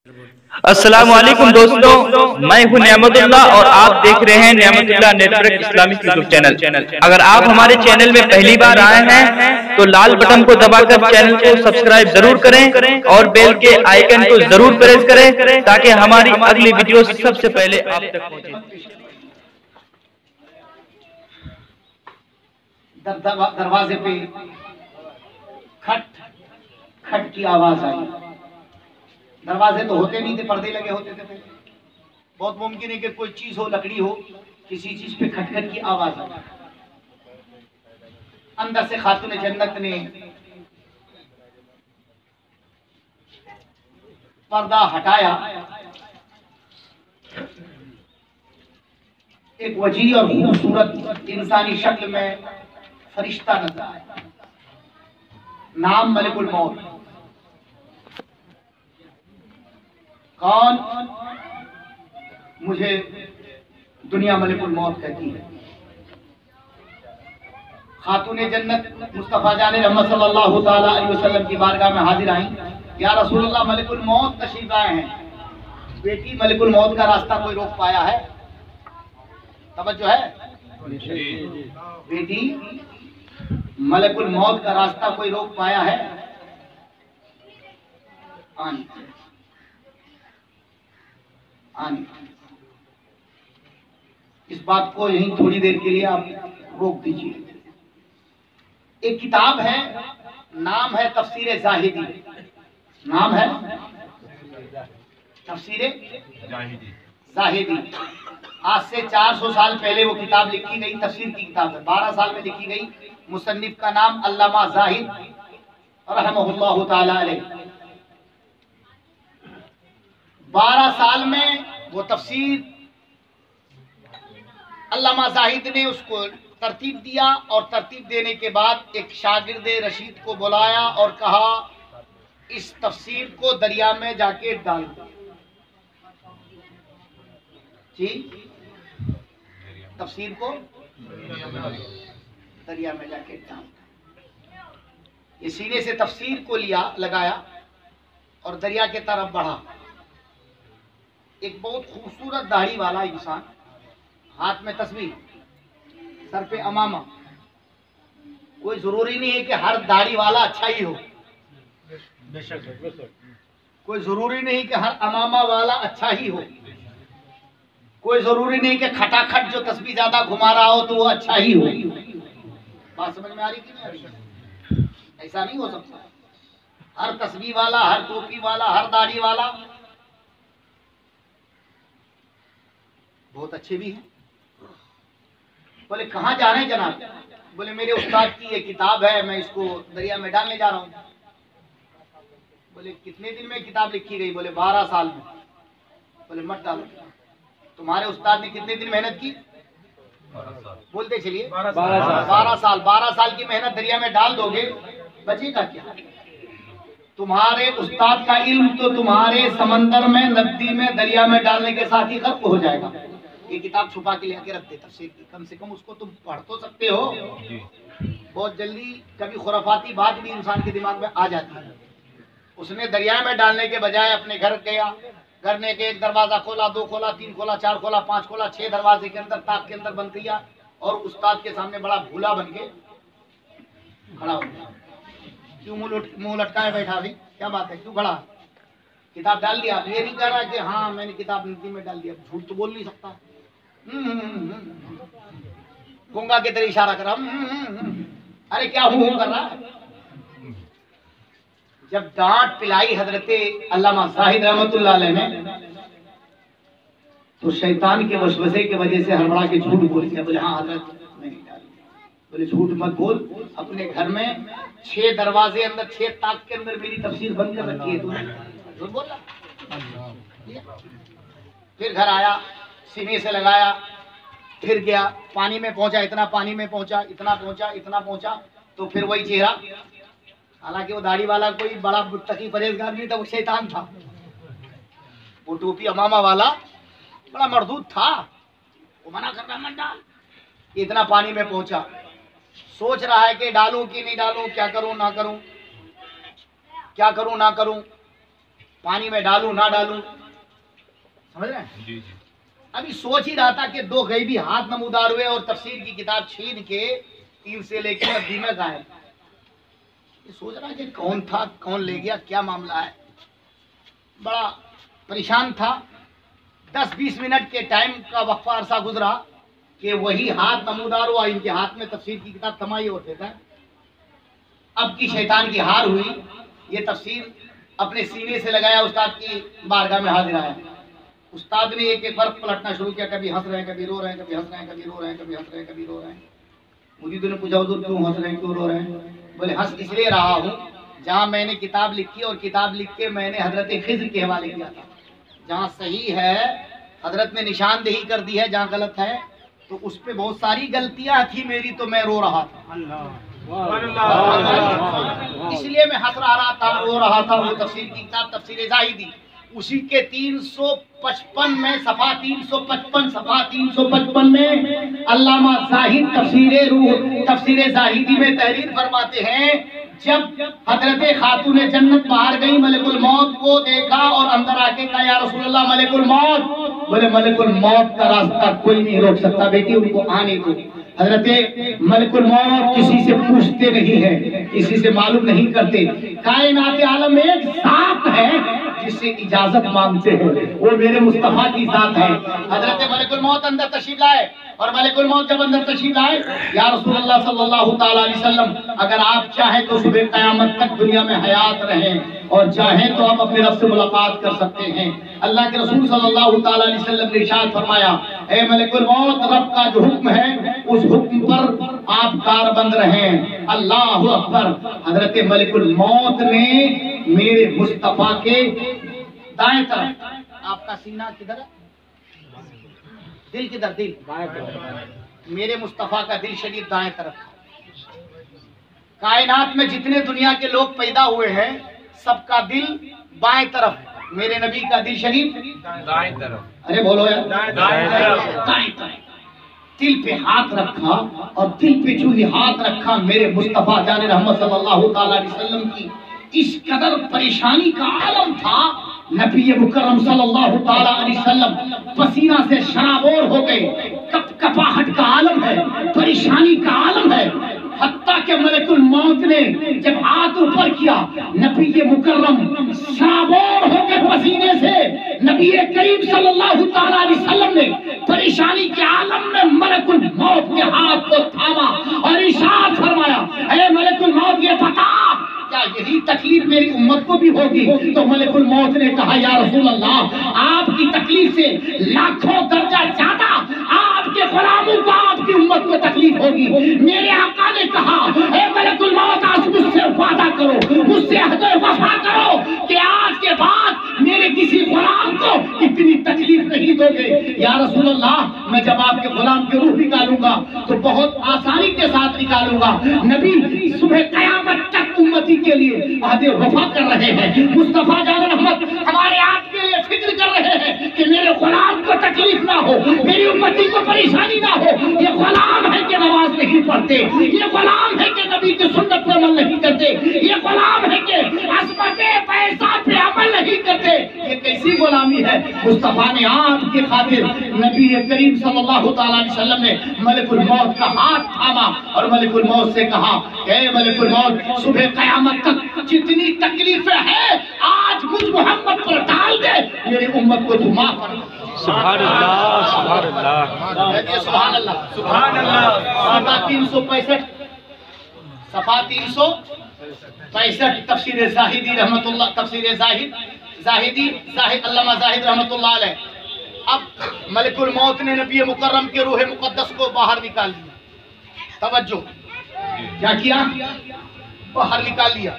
अस्सलाम वालेकुम दोस्तों, मैं हूं नियामतुल्लाह और आप देख रहे हैं Niyamatullah network Islamic YouTube channel. अगर आप हमारे चैनल में पहली बार आए हैं तो लाल बटन को दबाकर चैनल को सब्सक्राइब जरूर करें और बेल के आइकन को जरूर प्रेस करें ताकि हमारी अगली वीडियो सबसे पहले आप तक पहुंचे। दरवाजे पे खट खट की आवाज आई। दरवाजे तो होते नहीं थे, पर्दे लगे होते थे पहले। बहुत मुमकिन है कि कोई चीज हो, लकड़ी हो, किसी चीज पे खटखट की आवाज आई। अंदर से खातून जन्नत ने पर्दा हटाया। एक वजी और खूबसूरत इंसानी शक्ल में फरिश्ता नजर आया। नाम मलिकुल मौत। कौन? मुझे दुनिया मलिकुल मौत कहती है। खातून जन्नत मुस्तफा जान रहमत सल्लल्लाहु ताला अलैहि वसल्लम की बारगाह में हाजिर आई। या रसूलुल्लाह, मलिकुल मौत तशरीफ लाए हैं। बेटी, मलिकुल मौत का रास्ता कोई रोक पाया है? तवज्जो है बेटी, मलिकुल मौत का रास्ता कोई रोक पाया है? आनी आनी। इस बात को यहीं थोड़ी देर के लिए आप रोक दीजिए। एक किताब है, नाम है तफसीर जाहिदी। नाम है तफसीर जाहिदी। आज से 400 साल पहले वो किताब लिखी गई। तफसीर की किताब है, 12 साल में लिखी गई। मुसन्निफ का नाम अल्लामा जाहिद रहमहुल्लाह ताला अलैह। 12 साल में वो तफसीर अल्लामा जाहिद ने उसको तरतीब दिया और तरतीब देने के बाद एक शागिर्द रशीद को बुलाया और कहा, इस तफसीर को दरिया में जाके डाल दो। जी, तफसीर को दरिया में जाके डाल दो। ये सीने से तफसीर को लिया, लगाया और दरिया के तरफ बढ़ा। एक बहुत खूबसूरत दाढ़ी वाला इंसान, हाथ में तस्बीह, सर पे अमामा। कोई जरूरी नहीं है कि हर दाढ़ी वाला अच्छा ही हो, कोई जरूरी नहीं कि हर अमामा वाला अच्छा ही हो, कोई जरूरी नहीं कि खटाखट जो तस्बीह ज्यादा घुमा रहा हो तो वो अच्छा ही हो। बात समझ में आ रही कि नहीं आ रही? ऐसा नहीं हो सकता। हर तस्बीह वाला, हर टोपी वाला, हर दाढ़ी वाला बहुत अच्छे भी हैं। बोले कहाँ जा रहे हैं जनाब? बोले मेरे उस्ताद की ये किताब है, मैं इसको दरिया में डालने जा रहा हूँ। बोले कितने दिन में किताब लिखी गई? बोले 12 साल में। बोले मत डालो। तुम्हारे उस्ताद ने कितने दिन मेहनत की? बोलते चलिए 12 साल। 12 साल की मेहनत दरिया में डाल दोगे, बचेगा क्या? तुम्हारे उस्ताद का इल्म तो तुम्हारे समंदर में, नदी में, दरिया में डालने के साथ ही खत्म हो जाएगा। ये किताब छुपा के लेके रख दे तफसीर की, कम से कम उसको तुम पढ़ तो सकते हो। बहुत जल्दी कभी खुराफाती बात भी इंसान के दिमाग में आ जाती है। उसने दरिया में डालने के बजाय अपने घर गया, घर ने के एक दरवाजा खोला, 2 खोला, 3 खोला, 4 खोला, 5 खोला, 6 दरवाजे के अंदर, ताक के अंदर बंद किया और उस्ताद के सामने बड़ा भूला बन के खड़ा हो गया। क्यों मुंह लटकाए बैठा? अभी क्या बात है, क्यों खड़ा? किताब डाल दिया? ये नहीं कह रहा कि हाँ मैंने किताब नदी में डाल दिया। झूठ तो बोल नहीं सकता। गूंगा के तरह इशारा कर रहा। अरे क्या हूँ कर रहा है? जब डांट पिलाई हजरते अल्लामा जाहिद रहमतुल्लाह अलैह ने, तो शैतान के वसवसे की वजह से हड़बड़ा के झूठ बोल दिया। बोले हाँ हजरत नहीं डाली। बोले झूठ मत बोल, अपने घर में 6 दरवाजे अंदर, 6 ताक के अंदर मेरी तफसीर बंद कर रखी है तूने। झूठ बोला। फिर घर आया, सीने से लगाया, फिर गया, पानी में पहुंचा, इतना पानी में पहुंचा, इतना पहुंचा, इतना पहुंचा, तो फिर वही चेहरा। हालांकि वो दाढ़ी वाला कोई बड़ा मुत्तकी परहेजगार नहीं था, वो शैतान था। वो टोपी अमामा वाला बड़ा मर्दूद था, वो मना कर रहा मत डाल। इतना पानी में पहुंचा, सोच रहा है कि डालूं कि नहीं डालूं, क्या करूं ना करूं, क्या करूं ना करूं। पानी में डालूं ना डालूं, समझ रहे हैं? जी। अभी सोच ही रहा था कि दो गैबी हाथ नमूदार हुए और तफसीर की किताब छीन के तीर से लेके नदी में गायब। ये सोच रहा कि कौन था, कौन ले गया, क्या मामला है। बड़ा परेशान था। 10-20 मिनट के टाइम का वक्फा अरसा गुजरा कि वही हाथ नमूदार हुआ, इनके हाथ में तफसीर की किताब थमाई और देता है। अब की शैतान की हार हुई, ये तफसीर अपने सीने से लगाया, उस्ताद की बारगाह में हाजिर आया। उस्ताद ने एक एक वर्क पलटना शुरू किया, कभी हंस रहे हैं, कभी रो रहे हैं, कभी हंस रहे हैं, कभी रो रहे हैं, कभी हंस रहे हैं, कभी रो रहे हैं। मुरीदों ने पूछा हुजूर क्यों हंस रहे हैं, क्यों रो रहे हैं? बोले हंस इसलिए रहा हूँ, जहाँ मैंने किताब लिखी और किताब लिख के मैंने हजरत खिज़्र के हवाले किया था। जहाँ सही है हजरत ने निशानदेही कर दी है, जहाँ गलत है तो उस पर बहुत सारी गलतियाँ थी मेरी, तो मैं रो रहा था, इसलिए मैं हंस रहा था, रो रहा था। वो तफसीर की किताब तफसीर ज़ाहिदी, उसी के 355 में सफ़ा 355 में अल्लामा ज़ाहिद तफसीर ज़ाहिदी में तहरीर फरमाते हैं, जब हजरत खातून जन्नत बाहर गई, मलिकुल मौत को देखा और अंदर आके कहा या रसूलल्लाह मलिकुल मौत। बोले मलिकुल मौत का रास्ता कोई नहीं रोक सकता बेटी, उनको आने दो। हजरत मलिकुल मौत किसी से पूछते नहीं है, किसी से मालूम नहीं करते। कायनात आलम में एक ज़ात है जिससे इजाजत मांगते हैं, वो मेरे मुस्तफा की ज़ात है। हजरत मलिकुल मौत अंदर तशरीफ लाए और मलिकुल मौत जब अंदर तशरीफ लाए, या रसूलल्लाह सल्लल्लाहु ताला अलैहि वसल्लम अगर आप चाहें तो सुबह क़यामत तक दुनिया में हयात रहें और चाहें तो आप अपने रब से मुलाकात कर सकते हैं। अल्लाह के रसूल सल्लल्लाहु ताला अलैहि वसल्लम ने इरशाद फरमाया, ए मलिकुल मौत, रब का जो हुक्म है उस हुक्म पर आप कारबंद रहें। अल्लाहु अकबर। हजरत मलिकुल मौत ने मेरे मुस्तफा के दाएं तरफ, आपका सीना किधर है, दिल किधर, दिल मेरे मुस्तफा का दिल शरीफ दाएं तरफ। कायनात में जितने दुनिया के लोग पैदा हुए हैं सबका दिल बाएं तरफ है, मेरे नबी का दिल शरीफ दाएं तरफ। अरे बोलो यार, दाएं तरफ। दिल पे हाथ रखा और दिल पे जो ही हाथ रखा, मेरे मुस्तफा जाने रहमत सल्लल्लाहु ताला अलैहि वसल्लम की इस कदर परेशानी का आलम था, नबी मुकर्रम सल्लल्लाहु ताला अलैहि वसल्लम पसीना से शराबोर हो गए, कपकपाहट का आलम है, परेशानी का आलम है। हत्ता के मलकुल मौत ने जब हाथ ऊपर किया, नबी मुकर्रम शराबोर हो गए पसीने से। नबी करीम सल्लल्लाहु ताला अलैहि वसल्लम ने परेशानी के आलम में मलकुल मौत के हाथ को थामा और इरशाद फरमाया, ऐ मलकुल मौत, ये बता क्या यही तकलीफ मेरी उम्मत को भी होगी? तो मलिकुल मौत ने कहा, या रसूल अल्लाह, आपकी तकलीफ से लाखों दर्जा ज्यादा आपके गुलामों को, आपकी उम्मत को तकलीफ होगी। मेरे आका ने कहा, ए मलिकुल मौत, आज मुझसे वादा करो, मुझसे अहद वफा करो कि आज के बाद मेरे किसी गुलाम को इतनी तकलीफ नहीं दोगे। या रसूल अल्लाह, मैं जब आपके गुलाम की रूह निकालूंगा तो बहुत आसानी के साथ निकालूंगा। नबी सुबह कयामत तक उम्मती के लिए अहद वफा कर रहे हैं। मुस्तफा जान रहमत हमारे आपके लिए फिक्र कर रहे हैं कि मेरे गुलाम को तकलीफ ना हो, मेरी उम्मती को परेशानी ना हो। ये गुलाम है कि नमाज नहीं पढ़ते, ये गुलाम है कि नबी की सुन्नत पर अमल नहीं करते, ये गुलाम है कि असमते पैसा पे अमल नहीं करते। ये कैसी गुलामी है? मुस्तफा ने आपके खातिर, नबी करीम सल्लल्लाहु ताला अलैहि वसल्लम ने मलिकुल मौत का हाथ थामा और मलिकुल मौत से कहा, ए मलिकुल मौत, सुबह कयामत तक जितनी तकलीफें हैं आज मुझ मोहम्मद पर डाल दे, मेरी उम्मत को तू माफ कर। सुभान अल्लाह, सुभान अल्लाह, सुभान अल्लाह, सुभान अल्लाह। सफ़ा 365, सफ़ा 365 तफसीर ज़ाहिदी रहमतुल्लाह, तफसीर ज़ाहिद अल्लामा ज़ाहिद रहमतुल्लाह अलैह। अब मलिकुल मौत ने नबी मुकर्रम के रूह मुक़द्दस को बाहर निकाल लिया। तवज्जो, क्या किया? बाहर निकाल लिया।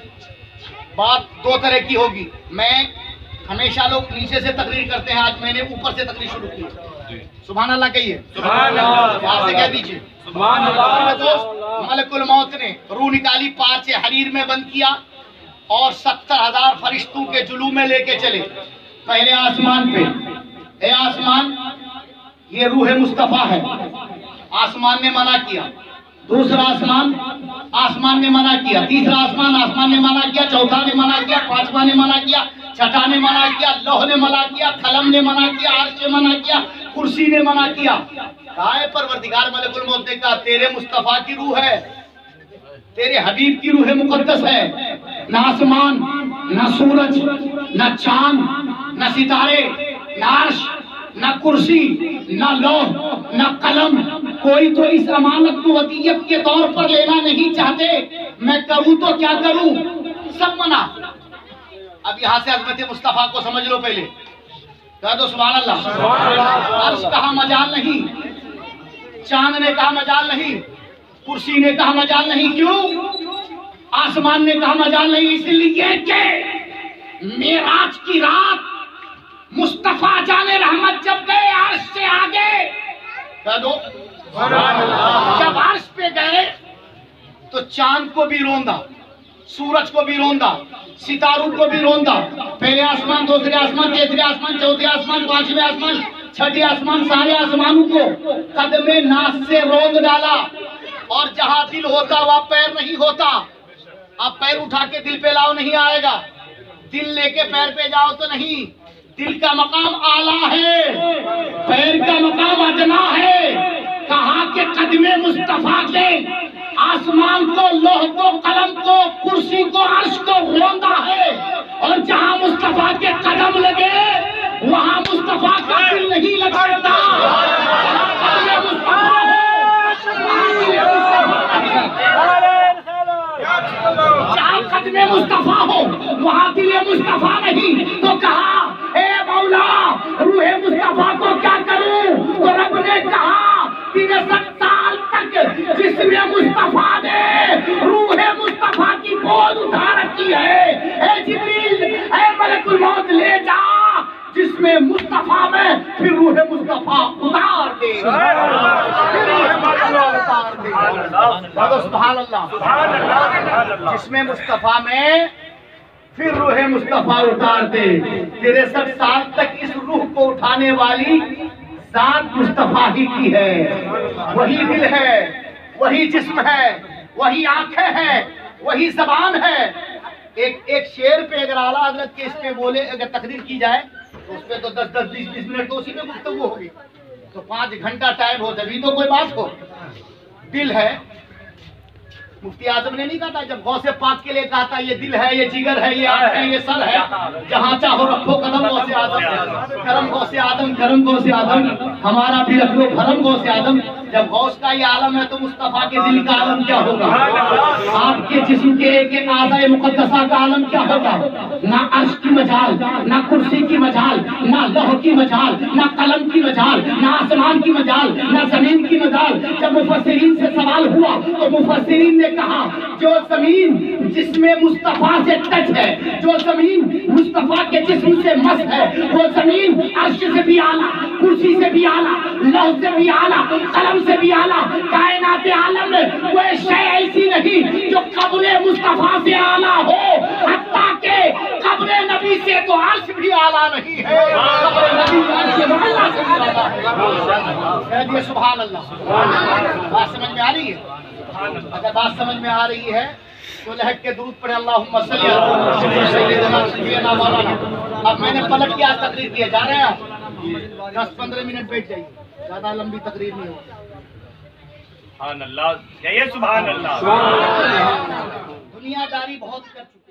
बात दो तरह की होगी। मैं हमेशा लोग नीचे से तकरीर करते हैं, आज मैंने ऊपर से तकरीर शुरू की। सुभान अल्लाह कहिए, सुभान अल्लाह, आप से कह दीजिए सुभान अल्लाह। मलिकुल मौत ने रूह निकाली, पार से हरीर में बंद किया और 70,000 फरिश्तों के जुलूम में लेके चले पहले आसमान पे। ए आसमान, ये रूह मुस्तफा है। आसमान ने मना किया, दूसरा आसमान ने मना किया, तीसरा आसमान ने मना किया, चौथा ने मना किया, पांचवा ने मना किया, छठा ने मना किया, लौह ने मना किया, कलम ने मना किया, अर्श ने मना किया, कुर्सी ने मना किया। कहा है परवरदिगार मलकुल मौत ने कहा तेरे मुस्तफा की रूह है, तेरे हबीब की रूह मुकद्दस है। न आसमान, न सूरज, न चांद, न सितारे, न अर्श, न कुर्सी, न लौह, न कलम, कोई तो इस अमानत को वसीयत के तौर पर लेना नहीं चाहते। मैं करूं तो क्या करूं, सब मना। अब यहाँ से अज़मत मुस्तफा को समझ लो पहले, कह दो सुभान अल्लाह। अर्श कहा मजाल नहीं, चांद ने कहा मजाल नहीं, कुर्सी ने कहा मजाल नहीं। क्यों? आसमान ने कहा मजाल नहीं, इसलिए कि मेराज की रात मुस्तफा जाने रहमत जब गए अर्श से आगे, कह दो जब अर्श पे गए तो चांद को भी रोंदा, सूरज को भी रोंदा, सितारों को भी रोंदा। पहले आसमान, दूसरे आसमान, तीसरे आसमान, चौथे आसमान, पांचवें आसमान, छठे आसमान, सारे आसमानों को कदमे नास से रोंद डाला। और जहां दिल होता वहां पैर नहीं होता। अब पैर उठा के दिल पे लाओ, नहीं आएगा। दिल लेके पैर पे जाओ तो नहीं। दिल का मकाम आला है, पैर का मकाम अदना है। कहा कि कदमे मुस्तफा के आसमान को, लोह को, कलम को, कुर्सी को, अर्श को रोंदा है। और जहां मुस्तफा के कदम लगे वहां मुस्तफा का दिल नहीं लगता। जहां कदमे मुस्तफा हो वहां दिले मुस्तफा नहीं। तो कहा हे मौला रूहे मुस्तफा को क्या करूं? तो रब ने कहा 63 साल तक जिसमें मुस्तफा ने रूहे मुस्तफा की गोद उठा रखी है। ए जिब्रील, ए मलकुल मौत ले जा जिसमें मुस्तफा में, फिर रूहे मुस्तफा उतार दे, सुभान अल्लाह। जिसमें मुस्तफा में फिर रूहे मुस्तफा उतार दे। 63 साल तक इस रूह को उठाने वाली जात मुस्तफा ही की है। वही दिल है, वही जिस्म है, वही आंखें हैं, वही जबान है। एक शेर पे अगर आला हजरत के इस पे बोले, अगर तकरीर की जाए तो उसपे तो 10-10, 20-20 मिनट तो उसी में गुफ्तगू होगी। तो 5 घंटा टाइम हो तभी तो कोई बात हो। दिल है, मुफ्ती आजम ने नहीं कहा था जब गौसे पाक के लिए कहा था ये दिल है, ये जिगर है, ये आंख है, ये सर है, जहाँ चाहो रखो कदम गौसे आदम, करम गौसे आदम, करम गौसे आदम, हमारा भी रख लो भरम गौसे आदम। जब गौस का ये आलम है तो मुस्तफा के दिल का आलम क्या होगा? आपके जिस्म के एक एक आज़ाए मुक़द्दसा का आलम क्या होगा? ना अर्श की मजाल, ना कुर्सी की मजाल, ना लौह की मजाल, ना कलम की मजाल, ना आसमान की मजाल, ना जमीन की मजाल। जब मुफस्सिरीन से सवाल हुआ तो मुफस्सिरीन ने कहा जो जमीन जिसमें मुस्तफा से टच है, जो जमीन मुस्तफा के जिस्म से मस है, वो जमीन अर्श से भी आला, कुर्सी से भी आला, लौह से भी आला, कलम से भी आला। कायनात आलम में कोई शय ऐसी नहीं जो कब्र मुस्तफा से आला हो। हत्ता के कब्र नबी से तो अर्श भी आला नहीं है। कब्र नबी अर्श से आला से भी आला है। कह दिए सुभान अल्लाह। बात समझ में आ रही है? अगर बात समझ में आ रही है तो लहक के दूध पढ़े अल्लाहुम्मा सल्ली अला सय्यिदना मौलाना। अब मैंने पलट के आज तकरीर किया, जा रहे हैं आप 10-15 मिनट बैठ जाइए, ज्यादा लंबी तकरीर नहीं होगी। सुभान अल्लाह, सुभान अल्लाह। दुनियादारी बहुत कर चुके